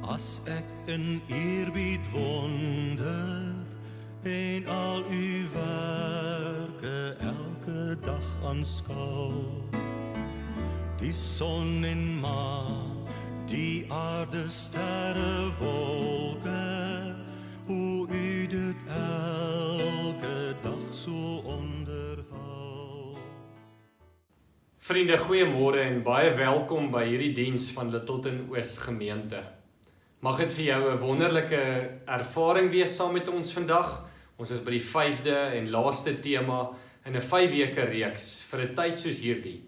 As ek in eerbied wonder en al u werke elke dag aanskou, die son en maan, die aarde, sterre, wolke, hoe u dit elke dag so onderhou. Vriende, goeiemôre en baie welkom by hierdie diens van Littleton Oos Gemeente. Mag dit vir jou 'n wonderlike ervaring wees saam met ons vandag. Ons is by die 5de en laaste tema in 'n 5-weke reeks vir 'n tyd soos hierdie.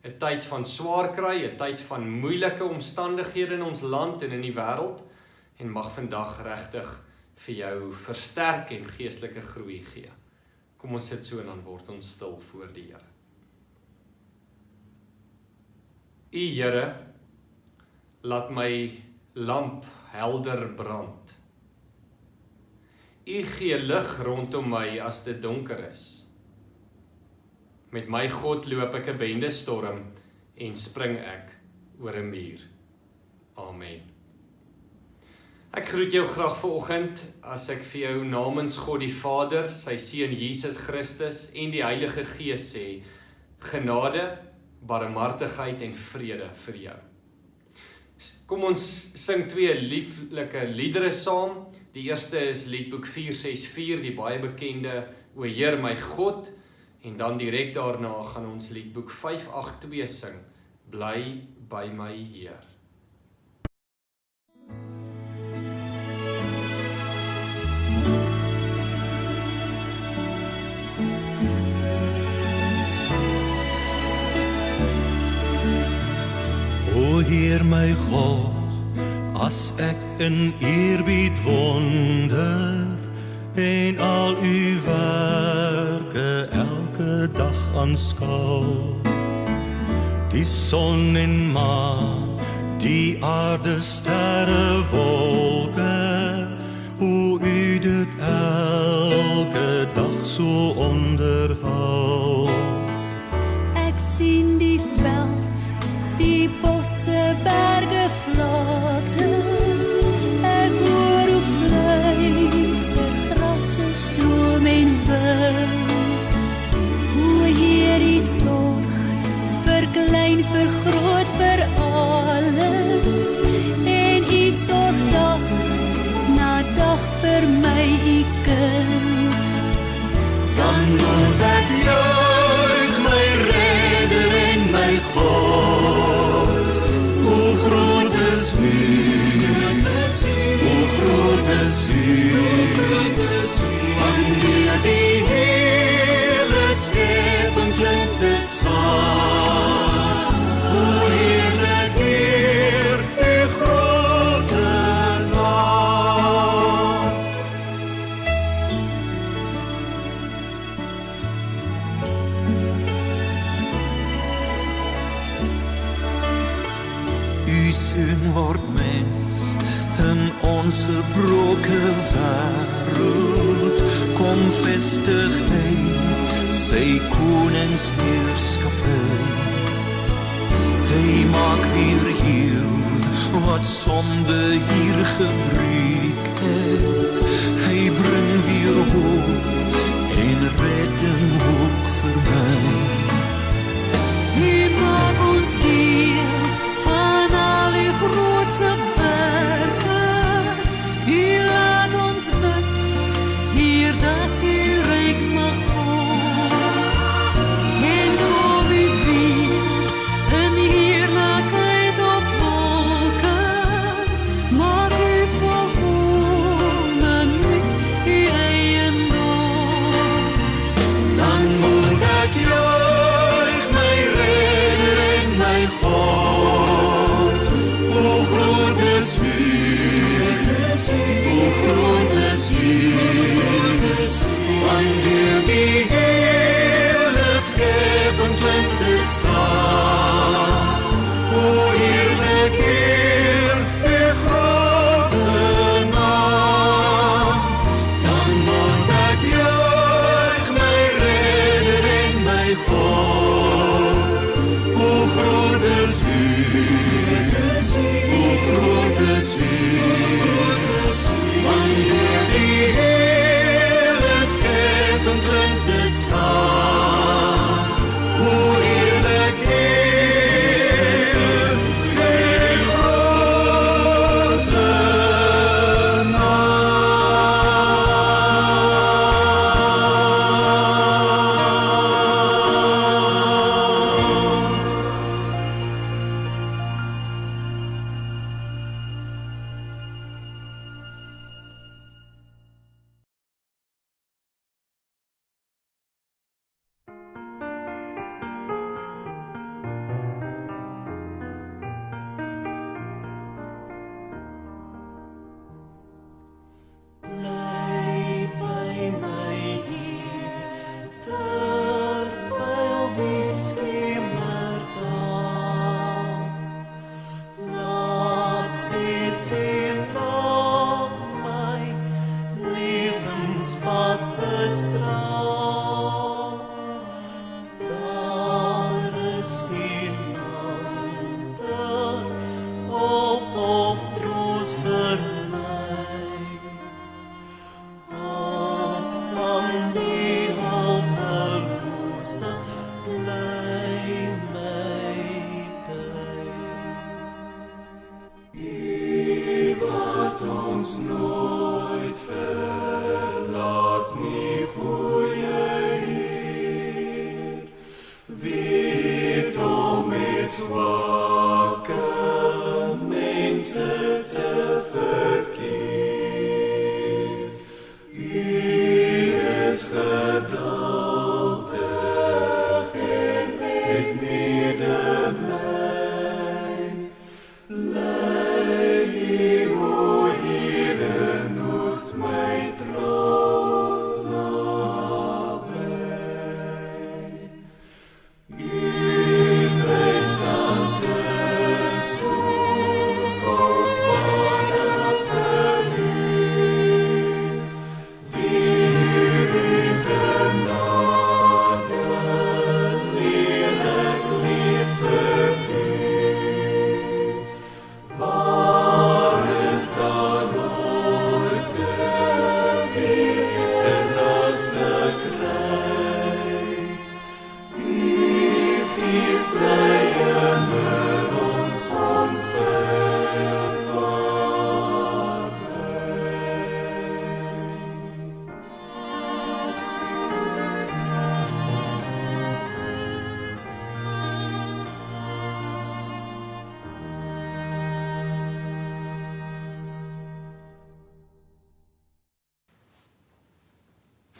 'n Tyd van swaar kry, 'n tyd van moeilike omstandighede in ons land en in die wêreld, en mag vandag regtig vir jou versterk en geestelike groei gee. Kom ons sit so en dan word ons stil voor die Here. U Here, laat my lamp helder brand. U gee lig rondom my as dit donker is. Met my God loop ek 'n bendestorm en spring ek oor 'n muur. Amen. Ek groet jou graag vanoggend as ek vir jou namens God die Vader, sy Seun Jesus Christus en die Heilige Gees sê, genade, barmhartigheid en vrede vir jou. Kom ons sing 2 lieflike liedere saam. Die eerste is liedboek 464, die baie bekende O Heer my God, en dan direk daarna gaan ons liedboek 582 sing, Bly by my Heer. O Heer my God, as ek in eerbied wonder en al u werke elke dag aanskou, die son en maan, die aarde, sterre, wolke, hoe u dit elke dag so onderhou. Ek sien die veld, die bosse, berge, vlaktes, ek hoor hoe fluister grasse, stroom en wind. O Heer, u sorg, verklein, vergroot vir alles, en u sorg dag na dag vir my, u kind. Dan moet ek juig, my redder en my God. Hoe groot is u, hoe groot is u, wanneer die hele skepping klink dit saam. Hoe heerlik Heer, u grote naam. U seun word mens in ons gebroke wêreld, kom vestig hy sy koningsheerskappy. Hy maak weer heel wat sonde hier gebreek het. Hy bring weer hoop en redding ook vir my. U maak ons deel van al die grootse werke. U laat ons bid, Heer, dat u ryk mag word. En kom u weer in heerlikheid op wolke. Maak u volkome met u eiendom. Wanneer die hele schepping klinkt dit saam, hoe eerlijk Heer, die grote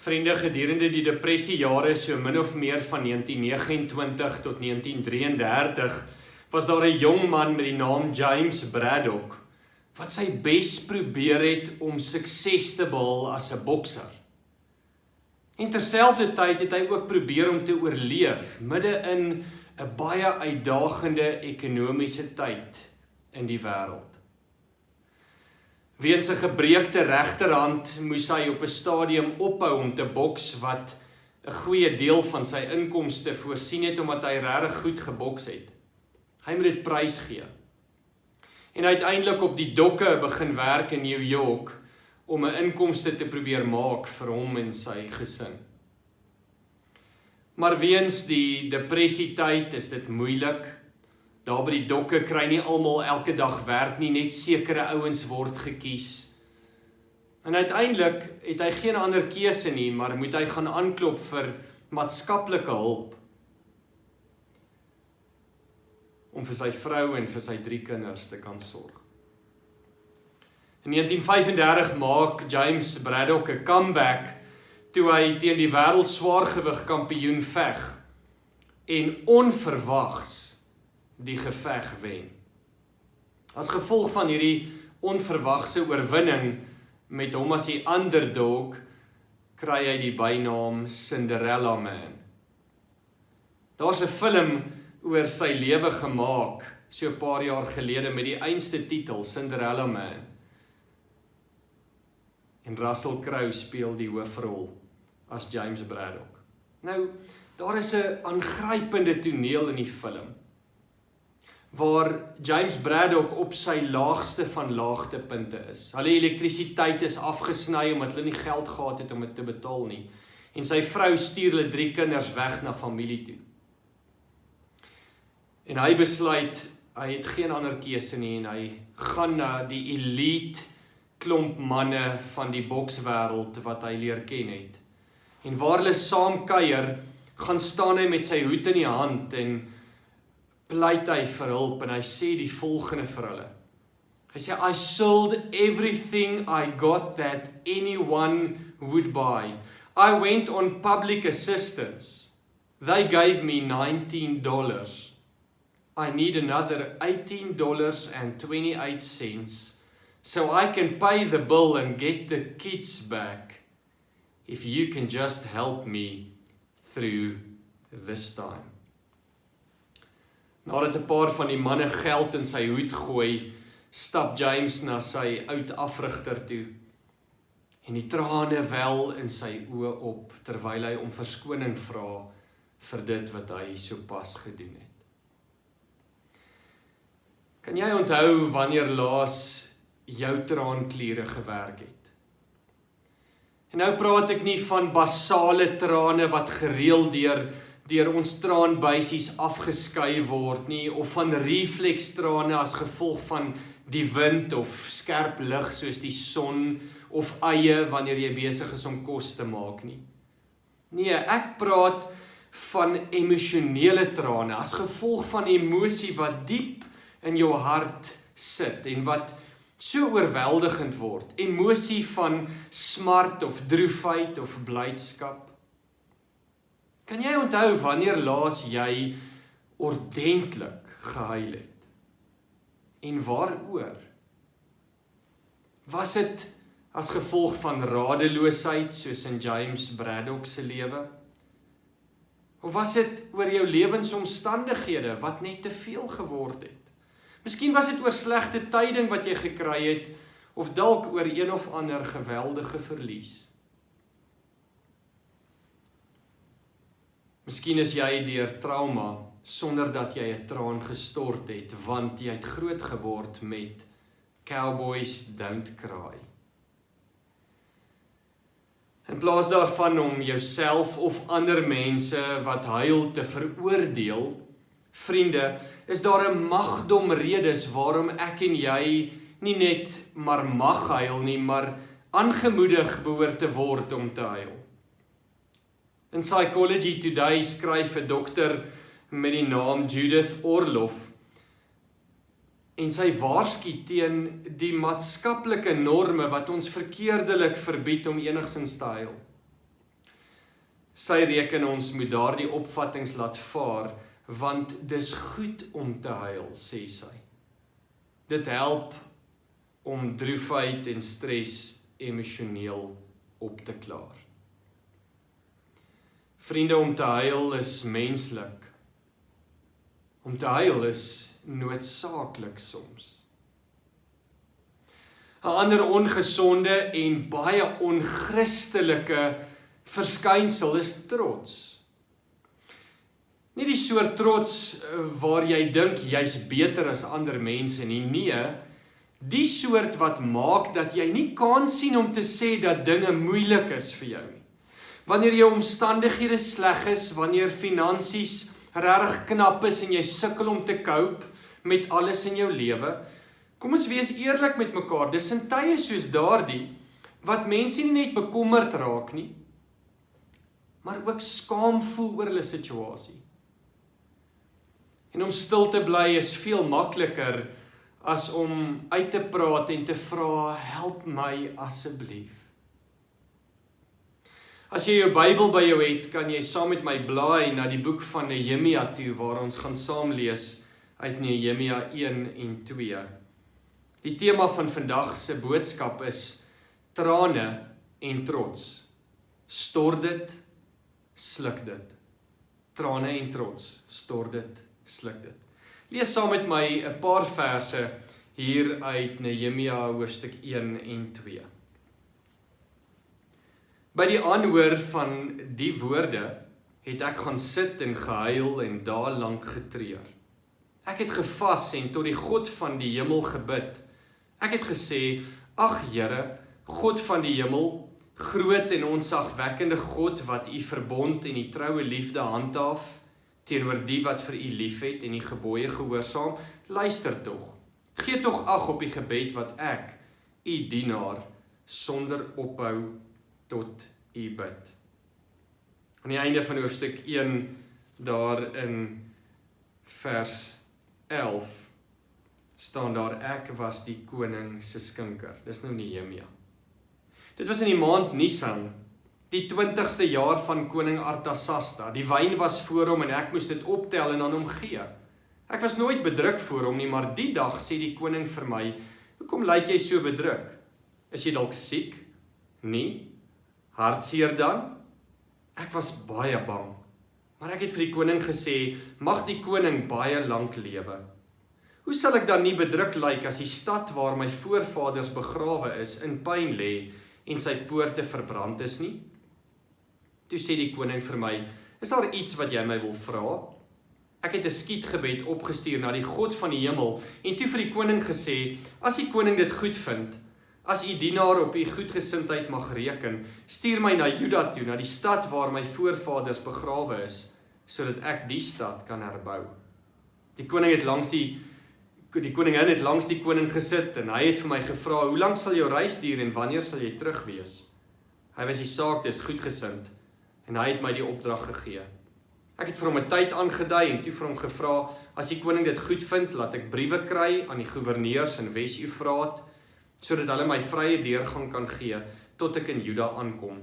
Vriende, gedurende die depressiejare so min of meer van 1929 tot 1933 was daar 'n jong man met die naam James Braddock wat sy bes probeer het om sukses te behaal as 'n bokser. En terselfdertyd het hy ook probeer om te oorleef midde in 'n baie uitdagende ekonomiese tyd in die wêreld. Weens 'n gebreekte regterhand moes hy op 'n stadium ophou om te boks wat 'n goeie deel van sy inkomste voorsien het omdat hy regtig goed geboks het. Hy moet dit prys gee. En uiteindelik op die dokke begin werk in New York om 'n inkomste te probeer maak vir hom en sy gesin. Maar weens die depressietyd is dit moeilik. Daar by die dokke kry nie almal elke dag werk nie, net sekere ouens word gekies. En uiteindelik het hy geen ander keuse nie, maar moet hy gaan aanklop vir maatskaplike hulp. Om vir sy vrou en vir sy 3 kinders te kan sorg. In 1935 maak James Braddock 'n comeback toe hy teen die wêreld swaargewig kampioen veg en onverwags die geveg wen. As gevolg van hierdie onverwagse oorwinning met hom as die underdog, kry hy die bynaam Cinderella Man. Daar's 'n film oor sy lewe gemaak, so 'n paar jaar gelede met die einste titel Cinderella Man. En Russell Crowe speel die hoofrol as James Braddock. Nou, daar is 'n aangrypende toneel in die film, waar James Braddock op sy laagste van laagtepunte is. Hulle elektrisiteit is afgesny omdat hulle nie geld gehad het om dit te betaal nie. En sy vrou stuur hulle 3 kinders weg na familie toe. En hy besluit, hy het geen ander keuse nie en hy gaan na die elite klomp manne van die bokswêreld wat hy leer ken het. En waar hulle saam kuier, gaan staan hy met sy hoed in die hand en pleit hy vir hulp en hy sê die volgende vir hulle. Hy sê, I sold everything I got that anyone would buy. I went on public assistance. They gave me $19. I need another $18.28 so I can pay the bill and get the kids back if you can just help me through this time. Nadat 'n paar van die manne geld in sy hoed gooi, stap James na sy oud afrigter toe en die trane wel in sy oë op terwyl hy om verskoning vra vir dit wat hy sopas gedoen het. Kan jy onthou wanneer laas jou traankliere gewerk het? En nou praat ek nie van basale trane wat gereeld deur ons traanbuisies afgeskei word nie, of van reflekstrane as gevolg van die wind of skerp lig soos die son of eie wanneer jy besig is om kos te maak nie. Nee, ek praat van emosionele trane as gevolg van emosie wat diep in jou hart sit en wat so oorweldigend word. Emosie van smart of droefheid of blydskap. Kan jy onthou wanneer laas jy ordentlik gehuil het? En waaroor? Was dit as gevolg van radeloosheid soos in James Braddock se lewe? Of was dit oor jou lewensomstandighede wat net te veel geword het? Miskien was dit oor slegte tyding wat jy gekry het, of dalk oor een of ander geweldige verlies. Miskien is jy deur trauma sonder dat jy 'n traan gestort het, want jy het groot geword met Cowboys Don't Cry. In plaas daarvan om jouself of ander mense wat huil te veroordeel, vriende, is daar 'n magdom redes waarom ek en jy nie net maar mag huil nie, maar aangemoedig behoort te word om te huil. In Psychology Today skryf 'n dokter met die naam Judith Orloff en sy waarsku teen die maatskaplike norme wat ons verkeerdelik verbied om enigsins te huil. Sy reken ons moet daardie opvattings laat vaar, want dis goed om te huil, sê sy. Dit help om droefheid en stres emosioneel op te klaar. Vriende, om te huil is menslik. Om te huil is noodsaaklik soms. 'n ander ongesonde en baie onchristelike verskynsel is trots. Nie die soort trots waar jy dink jy's beter as ander mense nie, nee, die soort wat maak dat jy nie kan sien om te sê dat dinge moeilik is vir jou nie. Wanneer jou omstandighede sleg is, wanneer finansies regtig knap is en jy sukkel om te cope met alles in jou lewe, kom ons wees eerlik met mekaar, dis in tye soos daardie, wat mense nie net bekommerd raak nie, maar ook skaam voel oor hulle situasie. En om stil te bly is veel makliker as om uit te praat en te vra, help my asseblief. As jy jou Bybel by jou het, kan jy saam met my blaai na die boek van Nehemia toe, waar ons gaan saam lees uit Nehemia 1 en 2. Die tema van vandag se boodskap is trane en trots. Stort dit, sluk dit. Trane en trots, stort dit, sluk dit. Lees saam met my 'n paar verse hier uit Nehemia hoofstuk 1 en 2. By die aanhoor van die woorde het ek gaan sit en gehuil en daar lank getreur. Ek het gevas en tot die God van die hemel gebid. Ek het gesê, ag Here, God van die hemel, groot en onsagwekkende God wat u verbond en die troue liefde handhaaf teenoor die wat vir u liefhet en die gebooie gehoorsaam, luister tog. Gee tog ag op die gebed wat ek, u dienaar, sonder ophou tot u bid. Aan die einde van hoofstuk 1, daar in vers 11, staan daar, ek was die koning se skinker. Dis nou Nehemia. Dit was in die maand Nisan, die 20ste jaar van koning Artasasta. Die wyn was voor hom en ek moes dit optel en aan hom gee. Ek was nooit bedruk voor hom nie, maar die dag sê die koning vir my, hoekom lyk jy so bedruk? Is jy dalk siek? Nee. Hartseer dan? Ek was baie bang. Maar ek het vir die koning gesê, mag die koning baie lank lewe. Hoe sal ek dan nie bedruk lyk as die stad waar my voorvaders begrawe is, in pyn lê en sy poorte verbrand is nie? Toe sê die koning vir my, is daar iets wat jy my wil vra? Ek het 'n skietgebed opgestuur na die God van die hemel en toe vir die koning gesê, as die koning dit goed vind, as u dienaar op u goedgesindheid mag reken, stuur my na Juda toe, na die stad waar my voorvaders begrawe is, sodat ek die stad kan herbou. Die koningin het langs die koning gesit en hy het vir my gevra, hoe lank sal jou reis duur en wanneer sal jy terug wees? Hy was die saak dis goedgesind en hy het my die opdrag gegee. Ek het vir hom 'n tyd aangedui en toe vir hom gevra, as die koning dit goed vind, laat ek briewe kry aan die goewerneurs in Wes-Eufraat, sodat hulle my vrye deurgang kan gee, tot ek in Juda aankom.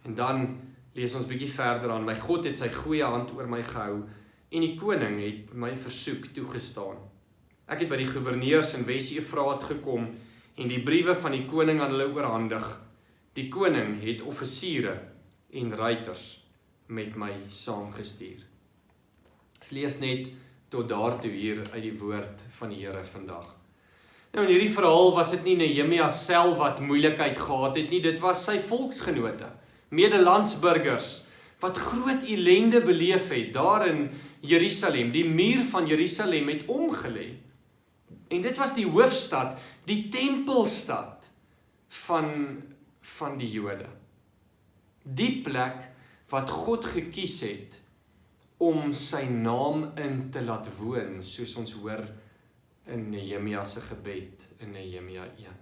En dan lees ons bietjie verder aan, my God het sy goeie hand oor my gehou, en die koning het my versoek toegestaan. Ek het by die goewerneurs in Wes-Eufraat gekom, en die briewe van die koning aan hulle oorhandig. Die koning het offisiere en ruiters met my saamgestuur. Ons lees net tot daartoe hier uit die woord van die Here vandag. Nou in hierdie verhaal was dit nie Nehemia self wat moeilikheid gehad het nie, dit was sy volksgenote, medelandsburgers, wat groot ellende beleef het, daar in Jerusalem. Die muur van Jerusalem het omgelê. En dit was die hoofstad, die tempelstad van die Jode. Die plek wat God gekies het om sy naam in te laat woon, soos ons hoor in Nehemia se gebed in Nehemia 1.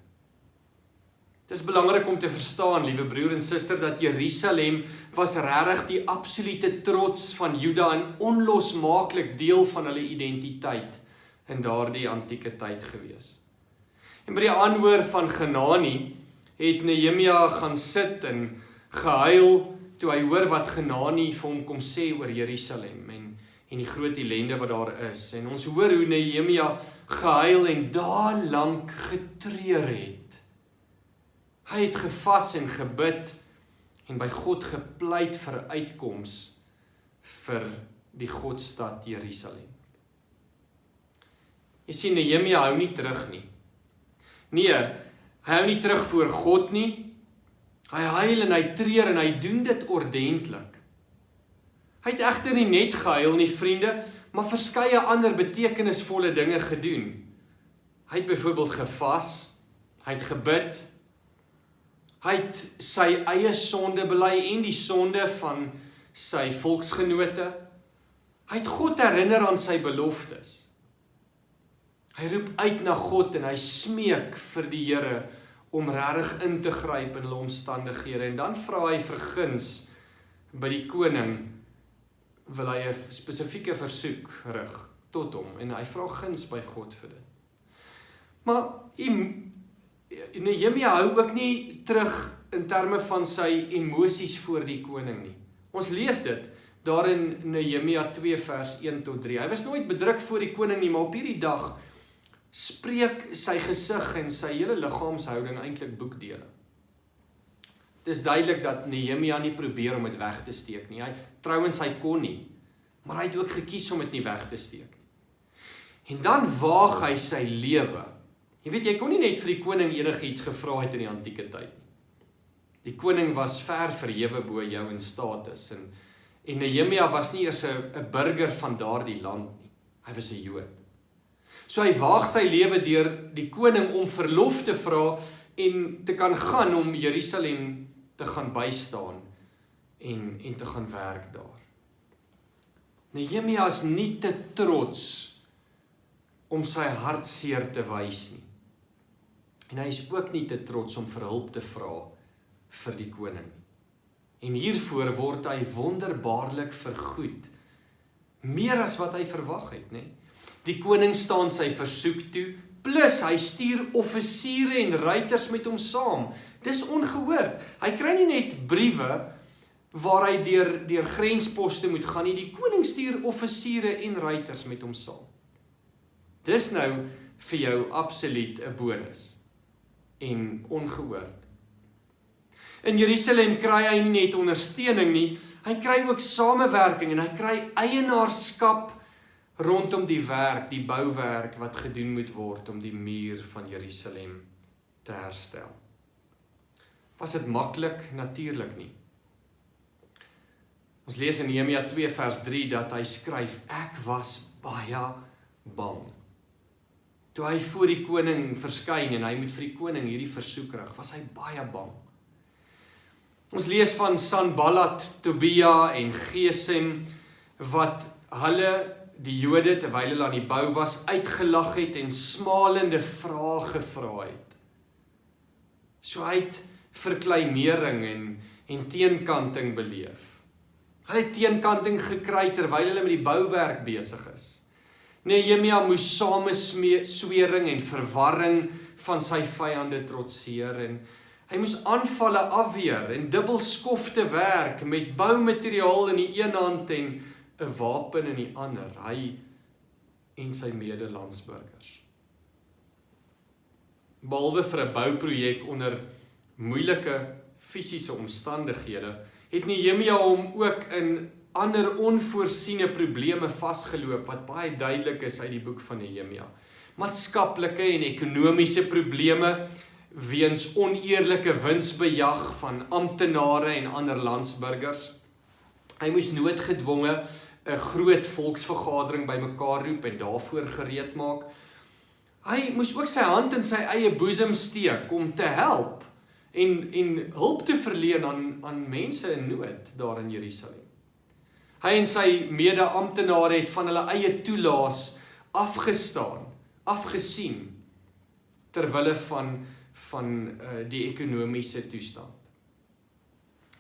Het is belangrik om te verstaan, liewe broer en suster, dat Jerusalem was regtig die absolute trots van Juda en onlosmaaklik deel van hulle identiteit in daardie antieke tyd gewees. En by die aanhoor van Genani het Nehemia gaan sit en gehuil toe hy hoor wat Genani vir hom kom sê oor Jerusalem en die groot ellende wat daar is. En ons hoor hoe Nehemia gehuil en daar lank getreur het. Hy het gevas en gebid en by God gepleit vir uitkoms vir die Godstad Jerusalem. Jy sien, Nehemia hou nie terug nie. Nee, hy hou nie terug voor God nie. Hy huil en hy treur en hy doen dit ordentlik. Hy het egter nie net gehuil nie, vriende, maar verskeie ander betekenisvolle dinge gedoen. Hy het byvoorbeeld gevas, hy het gebid, hy het sy eie sonde bely en die sonde van sy volksgenote. Hy het God herinner aan sy beloftes. Hy roep uit na God en hy smeek vir die Here om regtig in te gryp in hulle omstandighede. En dan vra hy vir guns by die koning, wil hy 'n spesifieke versoek rig tot hom en hy vra guns by God vir dit. Maar Nehemia hou ook nie terug in terme van sy emosies voor die koning nie. Ons lees dit daar in Nehemia 2 vers 1 tot 3. Hy was nooit bedruk voor die koning nie, maar op hierdie dag spreek sy gesig en sy hele liggaamshouding eintlik boekdele. Het is duidelik dat Nehemia nie probeer om dit weg te steek nie. Trouwens hy kon nie, maar hy het ook gekies om dit nie weg te steek nie. En dan waag hy sy lewe. Jy weet, jy kon nie net vir die koning enigiets gevra het in die antieke tyd nie. Die koning was ver verhewe bo jou in status en Nehemia was nie eers 'n burger van daardie land nie. Hy was 'n Jood. So hy waag sy lewe deur die koning om verlof te vra en te kan gaan om Jerusalem te gaan bystaan en te gaan werk daar. Nehemia is nie te trots om sy hartseer te wys nie. En hy is ook nie te trots om vir hulp te vra vir die koning. En hiervoor word hy wonderbaarlik vergoed, meer as wat hy verwag het, né? Die koning staan sy versoek toe, plus hy stuur offisiere en ruiters met hom saam. Dis ongehoord. Hy kry nie net briewe waar hy deur grensposte moet gaan nie, die koning stuur offisiere en ruiters met hom saam. Dis nou vir jou absoluut 'n bonus en ongehoord. In Jerusalem kry hy nie net ondersteuning nie, hy kry ook samewerking en hy kry eienaarskap rondom die werk, die bouwerk wat gedoen moet word om die muur van Jerusalem te herstel. Was dit maklik? Natuurlik nie. Ons lees in Nehemia 2 vers 3 dat hy skryf, ek was baie bang. Toe hy voor die koning verskyn en hy moet vir die koning hierdie versoek rig, was hy baie bang. Ons lees van Sanballat, Tobia en Gesem, wat hulle, die Jode, terwyl hulle aan die bou was, uitgelag het en smalende vrae gevra het. So hy het verkleinering en teenkanting beleef. Hy het teenkanting gekry terwyl hulle met die bouwerk besig is. Nehemia moes sameswering en verwarring van sy vyande trotseer en hy moes aanvalle afweer en dubbelskofte werk met boumateriaal in die een hand en 'n wapen in die ander, hy en sy medelandsburgers. Behalwe vir 'n bouprojek onder moeilike fisiese omstandighede, het Nehemia hom ook in ander onvoorsiene probleme vasgeloop, wat baie duidelik is uit die boek van Nehemia. Maatskaplike en ekonomiese probleme, weens oneerlike winsbejag van amptenare en ander landsburgers. Hy moes noodgedwonge 'n groot volksvergadering bymekaar roep en daarvoor gereed maak. Hy moes ook sy hand in sy eie boesem steek om te help en hulp te verleen aan mense in nood daar in Jerusalem. Hy en sy mede-amptenare het van hulle eie toelaas afgesien terwille van die ekonomiese toestand.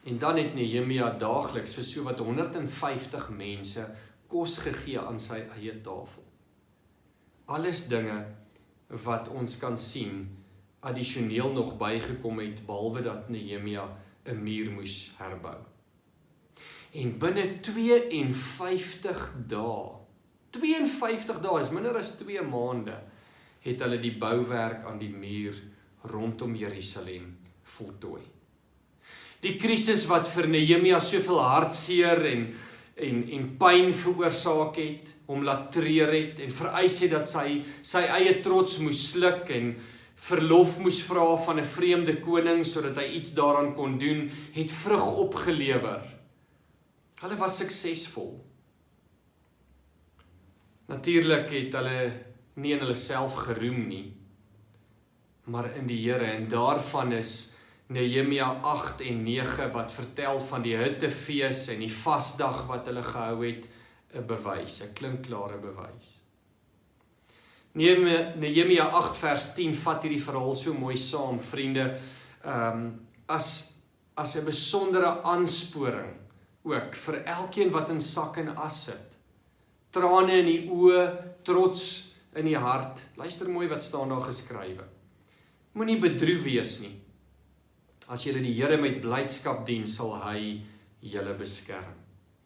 En dan het Nehemia daagliks vir so wat 150 mense kos gegee aan sy eie tafel. Alles dinge wat ons kan sien, addisioneel nog bygekom het, behalwe dat Nehemia 'n muur moes herbou. En binne 52 dae, is minder as 2 maande, het hulle die bouwerk aan die muur rondom Jerusalem voltooi. Die krisis wat vir Nehemia soveel hartseer en pyn veroorsaak het, hom laat treur het en vereis het dat sy eie trots moes sluk en verlof moes vra van 'n vreemde koning sodat hy iets daaraan kon doen, het vrug opgelewer. Hulle was suksesvol. Natuurlik het hulle nie in hulle self geroem nie, maar in die Here, en daarvan is Nehemia 8 en 9 wat vertel van die hittefees en die vasdag wat hulle gehou het, 'n bewys, 'n klinkklare bewys. Nehemia 8 vers 10 vat hierdie verhaal so mooi saam, vriende, as 'n besondere aansporing ook vir elkeen wat in sak en as sit. Trane in die oë, trots in die hart. Luister mooi wat staan daar geskrywe. Moenie bedroef wees nie. As julle die Here met blydskap dien, sal hy julle beskerm.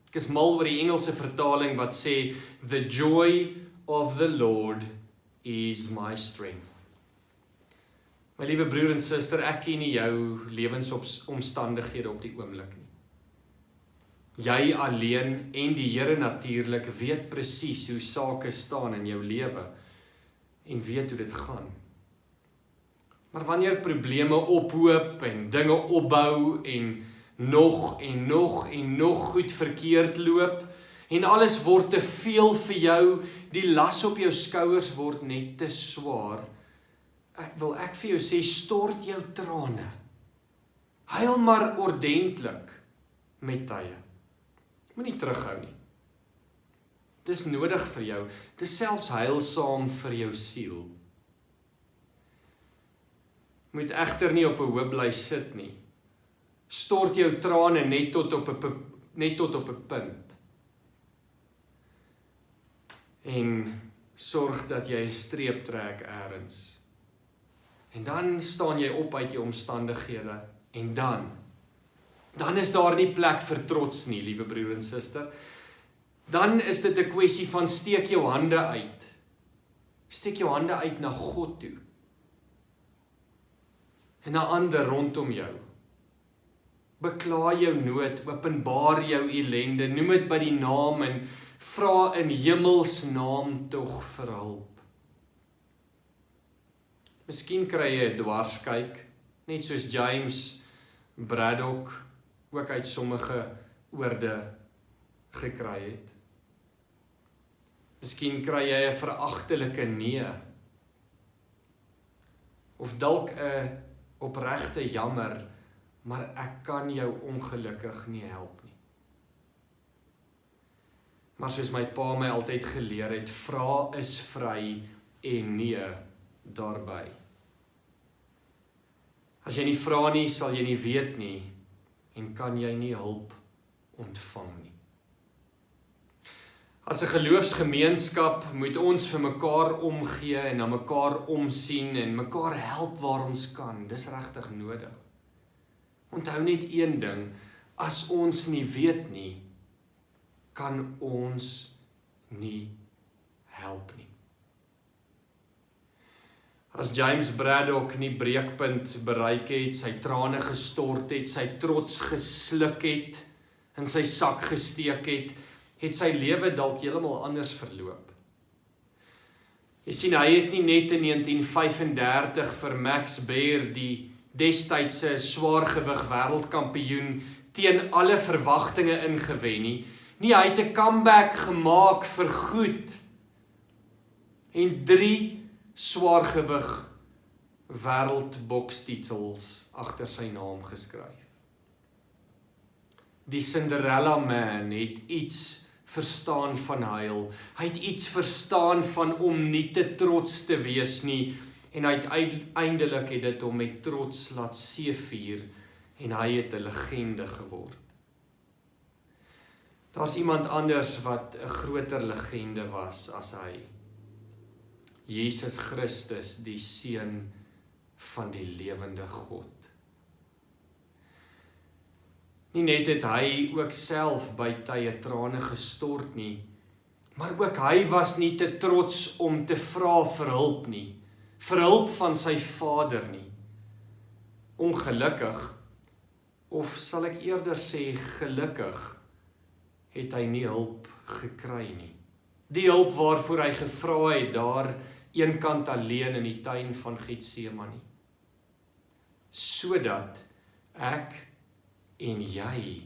Ek is mal oor die Engelse vertaling wat sê, the joy of the Lord is my strength. My liewe broer en suster, ek ken nie jou lewensomstandighede op die oomblik nie. Jy alleen en die Here natuurlik weet presies hoe sake staan in jou lewe en weet hoe dit gaan. Maar wanneer probleme ophoop en dinge opbou en nog goed verkeerd loop en alles word te veel vir jou, die las op jou skouers word net te swaar, wil ek vir jou sê, stort jou trane. Huil maar ordentlik met tye. Moenie terughou nie. Dit is nodig vir jou, dit is selfs heilsaam vir jou siel. Moet egter nie op 'n hoop bly sit nie. Stort jou trane net tot op 'n punt. En sorg dat jy 'n streep trek eers. En dan staan jy op uit jou omstandighede en dan is daar nie plek vir trots nie, liewe broer en suster. Dan is dit 'n kwessie van steek jou hande uit. Steek jou hande uit na God toe. En na ander rondom jou. Bekla jou nood, openbaar jou ellende, noem dit by die naam en vra in hemels naam tog vir hulp. Miskien kry jy 'n dwarskyk, net soos James Braddock ook uit sommige oorde gekry het. Miskien kry jy 'n veragtelike nee, of dalk 'n opregte jammer, maar ek kan jou ongelukkig nie help nie. Maar soos my pa my altyd geleer het, vra is vry en nee daarby. As jy nie vra nie, sal jy nie weet nie, en kan jy nie hulp ontvang nie. As 'n geloofsgemeenskap moet ons vir mekaar omgee en na mekaar omsien en mekaar help waar ons kan. Dis regtig nodig. Onthou net een ding, as ons nie weet nie, kan ons nie help nie. As James Braddock nie breekpunt bereik het, sy trane gestort het, sy trots gesluk het, in sy sak gesteek het sy lewe dalk heeltemal anders verloop. Jy sien, hy het nie net in 1935 vir Max Baer, die destydse swaargewig wêreldkampioen, teen alle verwagtinge ingewen nie. Nee, hy het 'n comeback gemaak vir goed. En 3 swaargewig wêreldbokstitels agter sy naam geskryf. Die Cinderella Man het iets verstaan van huil. Hy het iets verstaan van om nie te trots te wees nie, en uiteindelik het dit hom met trots laat seevier, en hy het 'n legende geword. Daar's iemand anders wat 'n groter legende was as hy. Jesus Christus, die Seun van die lewende God. Nie net het hy ook self by tye trane gestort nie, maar ook hy was nie te trots om te vra vir hulp nie, vir hulp van sy Vader nie. Ongelukkig, of sal ek eerder sê gelukkig, het hy nie hulp gekry nie. Die hulp waarvoor hy gevra het daar eenkant alleen in die tuin van Getsemane, sodat ek en jy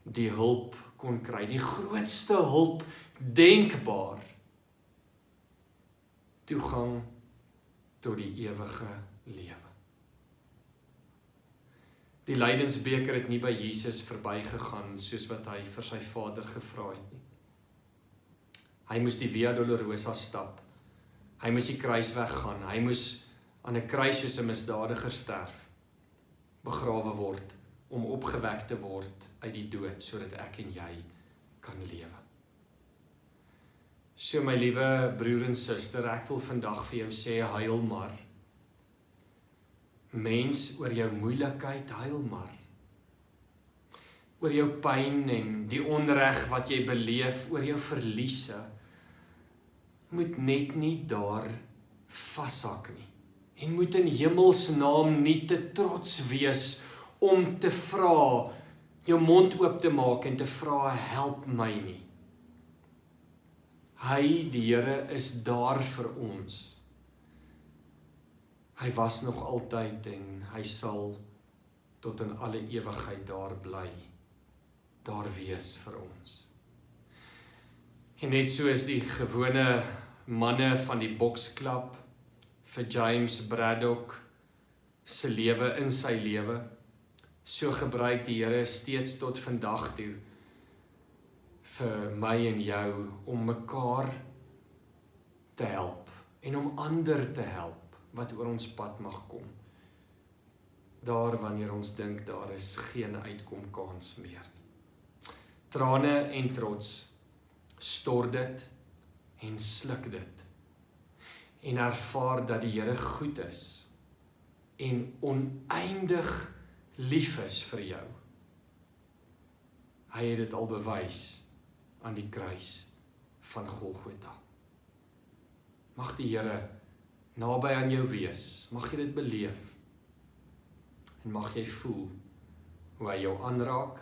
die hulp kon kry, die grootste hulp denkbaar, toegang tot die ewige lewe. Die lydensbeker het nie by Jesus verbygegaan soos wat hy vir sy Vader gevra het nie. Hy moes die Via Dolorosa stap. Hy moes die kruis weggaan. Hy moes aan 'n kruis soos 'n misdadiger sterf, begrawe word, om opgewek te word uit die dood, sodat ek en jy kan lewe. So my liewe broer en suster, ek wil vandag vir jou sê, huil maar. Mens, oor jou moeilikheid, huil maar. Oor jou pyn en die onreg wat jy beleef, oor jou verliese, moet net nie daar vashak nie. En moet in hemelsnaam nie te trots wees om te vra, jou mond oop te maak en te vra, help my nie. Hy, die Here, is daar vir ons. Hy was nog altyd en hy sal tot in alle ewigheid daar bly, daar wees vir ons. En net soos die gewone manne van die boksklub vir James Braddock se lewe in sy lewe, so gebruik die Here steeds tot vandag toe vir my en jou om mekaar te help en om ander te help wat oor ons pad mag kom. Daar wanneer ons dink daar is geen uitkomkans meer. Trane en trots, stort dit en sluk dit en ervaar dat die Here goed is en oneindig lief is vir jou. Hy het dit al bewys aan die kruis van Golgotha. Mag die Here naby aan jou wees, mag jy dit beleef en mag jy voel hoe hy jou aanraak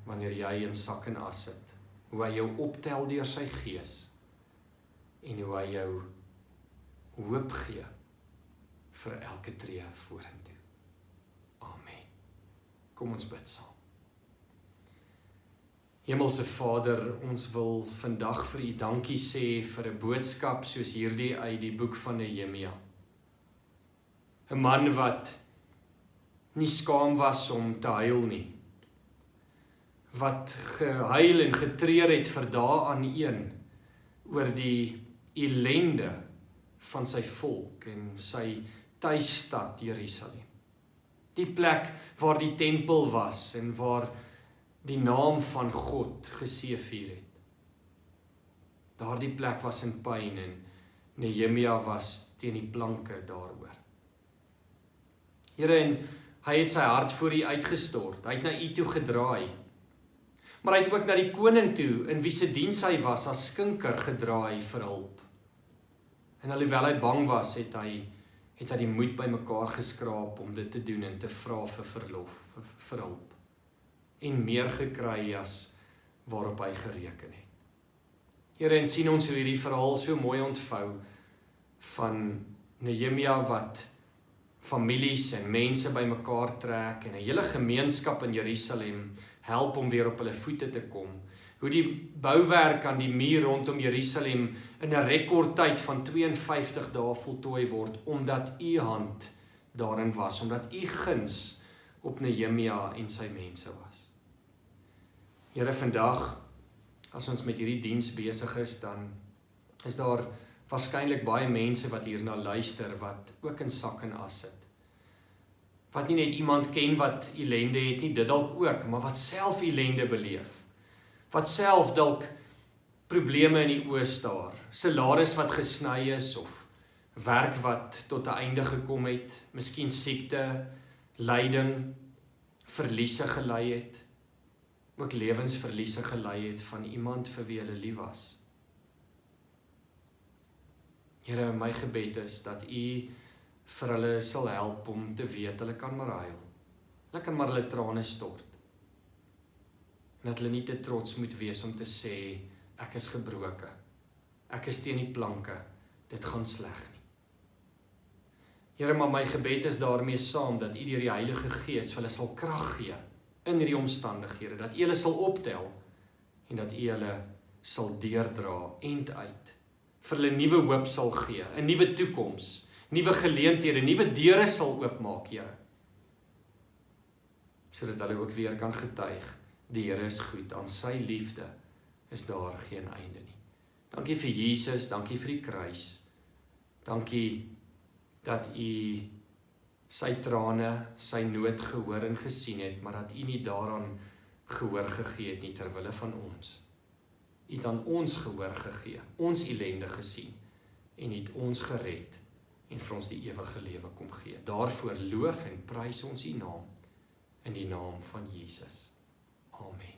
wanneer jy in sak en as sit, hoe hy jou optel deur sy gees en hoe hy jou hoop gee vir elke tree vorentoe. Amen. Kom ons bid saam. Hemelse Vader, ons wil vandag vir U dankie sê vir 'n boodskap soos hierdie uit die boek van Nehemia. 'n Man wat nie skaam was om te huil nie, wat gehuil en getreur het vir dae aan een oor die ellende van sy volk en sy tuisstad Jerusalem. Die plek waar die tempel was en waar die naam van God geseëvier het. Daardie plek was in pyn en Nehemia was teen die planke daaroor. Here, en hy het sy hart voor U uitgestort, hy het na U toe gedraai, maar hy het ook na die koning toe, in wie se diens hy was, as skinker gedraai vir hulp. En alhoewel hy bang was, het hy die moed bymekaar geskraap om dit te doen en te vra vir verlof, vir hulp. En meer gekry as waarop hy gereken het. Here, en sien ons hoe hierdie verhaal so mooi ontvou van Nehemia wat families en mense bymekaar trek en 'n hele gemeenskap in Jerusalem help om weer op hulle voete te kom. Hoe die bouwerk aan die muur rondom Jerusalem in 'n rekordtyd van 52 dae voltooi word, omdat U hand daarin was, omdat U guns op Nehemia en sy mense was. Here, vandag, as ons met hierdie diens besig is, dan is daar waarskynlik baie mense wat hierna luister, wat ook in sak en as sit. Wat nie net iemand ken wat ellende het nie, dit dalk ook, maar wat self ellende beleef. Wat self dalk probleme in die oë staar, salaris wat gesny is, of werk wat tot 'n einde gekom het, miskien siekte, lyding, verliese gelei het, ook lewensverliese gelei het van iemand vir wie hulle lief was. Here, my gebed is dat U vir hulle sal help om te weet, hulle kan maar huil. Hulle kan maar hulle trane stort. En dat hulle nie te trots moet wees om te sê, ek is gebroke, ek is teen die planke, dit gaan sleg nie. Here, maar my gebed is daarmee saam, dat U deur die Heilige Gees vir hulle sal krag gee, in hierdie omstandighede, dat U hulle sal optel, en dat U hulle sal deurdra, end uit, vir hulle nuwe hoop sal gee, 'n nuwe toekoms, nuwe geleenthede, nuwe deure sal oopmaak, Here, sodat hulle ook weer kan getuig, die Here is goed, aan sy liefde is daar geen einde nie. Dankie vir Jesus, dankie vir die kruis, dankie dat U sy trane, sy nood gehoor en gesien het, maar dat U nie daaraan gehoor gegee het nie, terwille van ons. U het aan ons gehoor gegee, ons ellende gesien, en U het ons gered, en vir ons die ewige lewe kom gee. Daarvoor loof en prys ons U naam, in die naam van Jesus. Amen.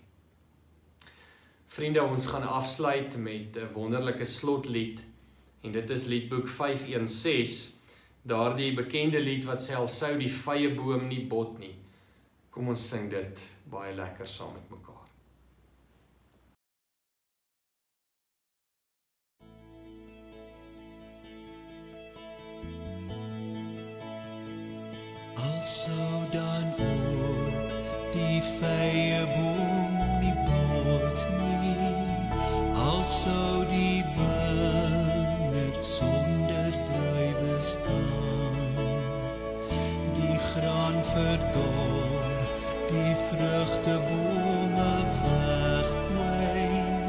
Vriende, ons gaan afsluit met 'n wonderlike slotlied, en dit is liedboek 516, daardie bekende lied wat sê, al sou die vyeboom nie bot nie. Kom ons sing dit baie lekker saam met mekaar. Al sou dan ook die vyeboom nie bot nie, al sou die wingerd sonder druiwe staan, die graan verdor, die vrugtebome wegwyn,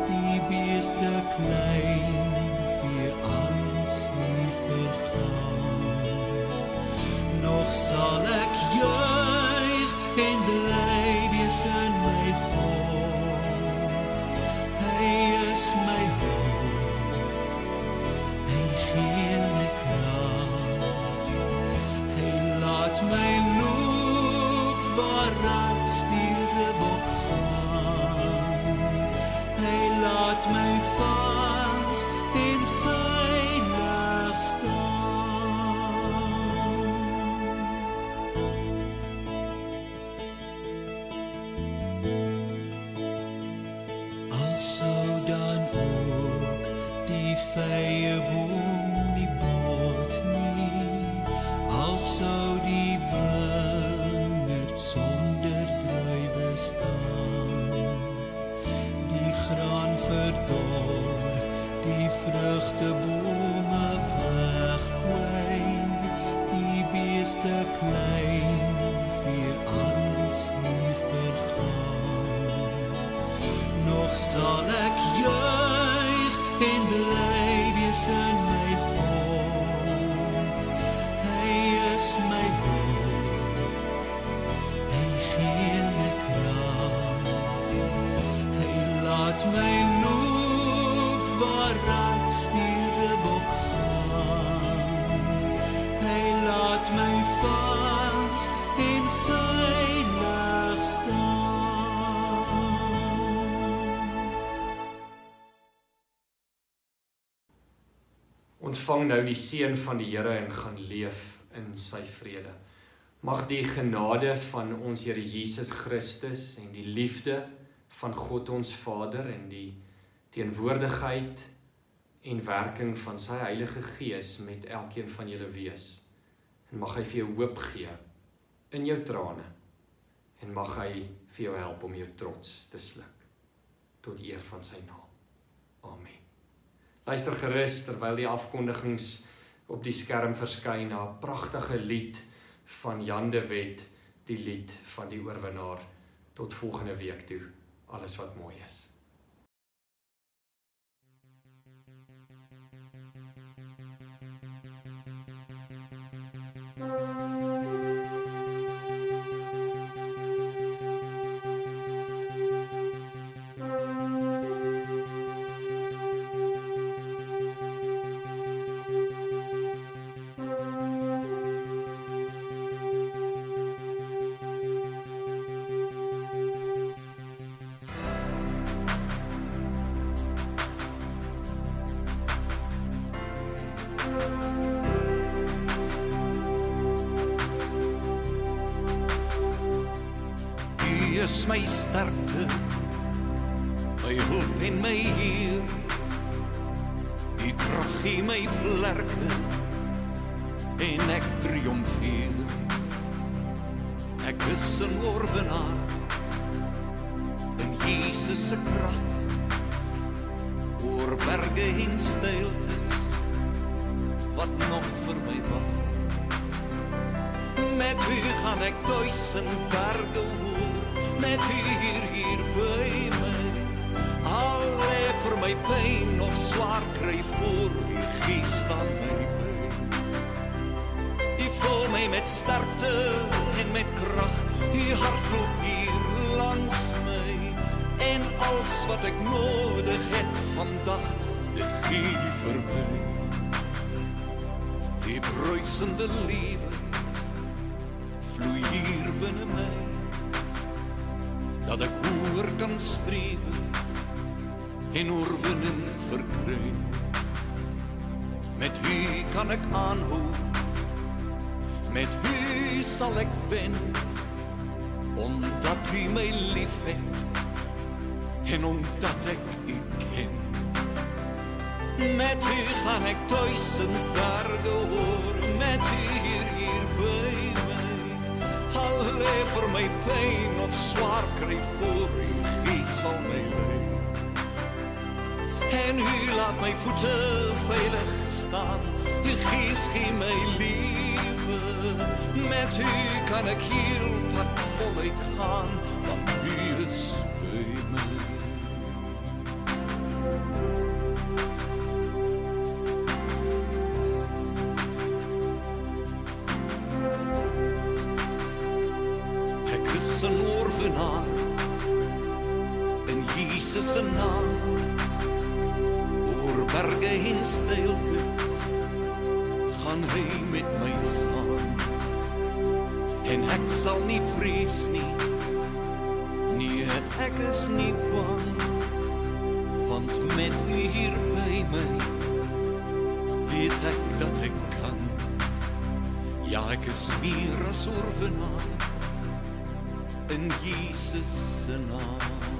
die beeste klein, vir alles hier vergaan. Nog sal ek juig en bly wees in my God. Hy is my hulp, hy gee my krag, hy laat my loop waaruit stierenbok gaan, hy laat my vas en veilig staan. Al sou dan ook die vyeboom nie bot nie, al sou die wingerd sonder druiwe staan, die graan verdor, die vrugtebome wegwyn, die beeste klein, vir alles hier vergaan. Nog sal ek juig en bly wees in my God. Hy is my hulp, hy gee my krag, hy laat my loop waaruit stierenbok gaan, hy laat my vas en veilig staan. Ontvang nou die seën van die Here en gaan leef in sy vrede. Mag die genade van ons Here Jesus Christus en die liefde van God ons Vader en die teenwoordigheid en werking van sy Heilige Gees met elkeen van julle wees. En mag hy vir jou hoop gee in jou trane en mag hy vir jou help om jou trots te sluk tot eer van sy naam. Amen. Luister gerus terwyl die afkondigings op die skerm verskyn na 'n pragtige lied van Jan de Wet, die lied van die oorwinnaar. Tot volgende week toe, alles wat mooi is. U is my sterkte, my hulp en my Heer. U krag gee my vlerke en ek triomfeer. Ek is 'n oorwinnaar in Jesus se krag, oor berge en steiltes wat nog vir my wag. Met u gaan ek 1000 berge hoor, met u hier by my. Al lê vir my pyn of swaar kry voor, u gees aan my by. U vul my met sterkte en met krag, u hart loop hier langs my. En alles wat ek nodig het vandag, dit gee u vir my. Die bruisende liefde vloei hier binne my, dat ek hoër kan strewe en oorwinning verkry. Met u kan ek aanhou, met u sal ek wen, omdat u my lief het en omdat ek u ken. Met u gaan ek 1000 berge hoor, met u hier by my. Al lê vir my pyn of swaar kry voor, u gees sal my lei. En U laat my voete veilig staan. U Gees gee my lewe. Met U kan ek heel pad voluit gaan, want U is by my. Ek is 'n orfenaar in Jesus se naam. Oor berge en steiltes gaan hy met my saam. En ek sal nie vrees nie, nee, ek is nie bang, want met U hier by my, weet ek dat ek kan. Ja, ek is meer as orfenaar in Jesus se naam.